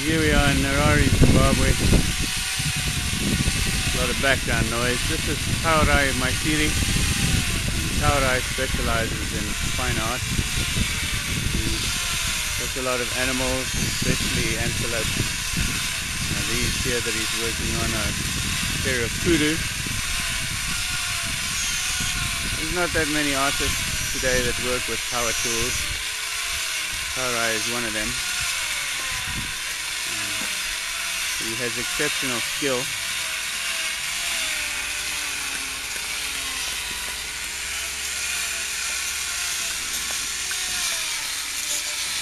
Here we are in Harare, Zimbabwe. A lot of background noise. This is Taurai Maitiri. Taurai specializes in fine art. He does a lot of animals, especially antelope. Now these here that he's working on are a pair of kudu. There's not that many artists today that work with power tools. Taurai is one of them. He has exceptional skill.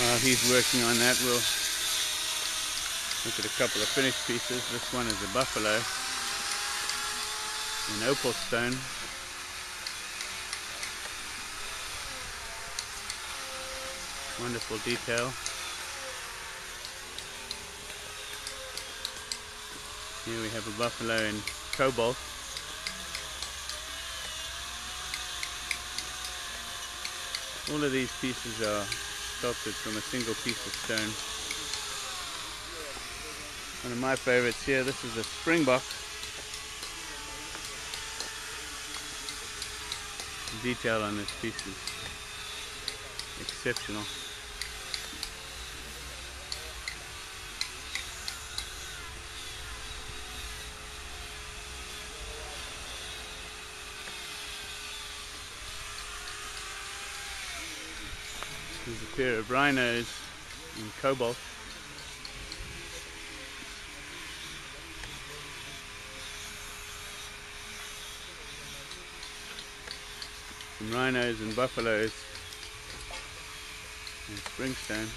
While he's working on that, we'll look at a couple of finished pieces. This one is a buffalo in opal stone. Wonderful detail. Here we have a buffalo in cobalt. All of these pieces are sculpted from a single piece of stone. One of my favorites here, this is a springbok. The detail on this piece is exceptional. There's a pair of rhinos in cobalt. Some rhinos and buffaloes in Springstone.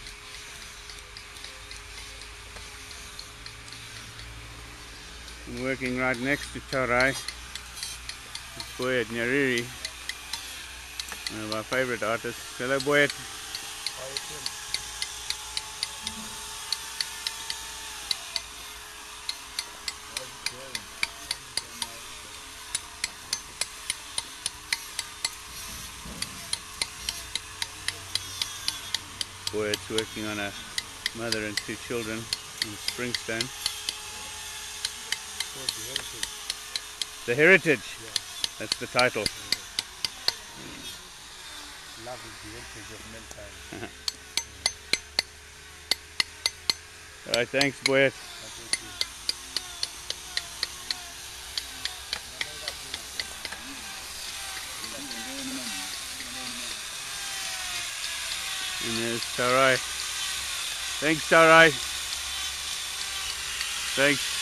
I'm working right next to Taurai. It's Boyet Nyariri, one of our favorite artists. Hello Boyet. Boyet's working on a mother and two children in Springstone. The Heritage. Yeah. That's the title. Love is the heritage of mankind. Alright, thanks Boyet. And there's Taurai. Thanks Taurai. Thanks.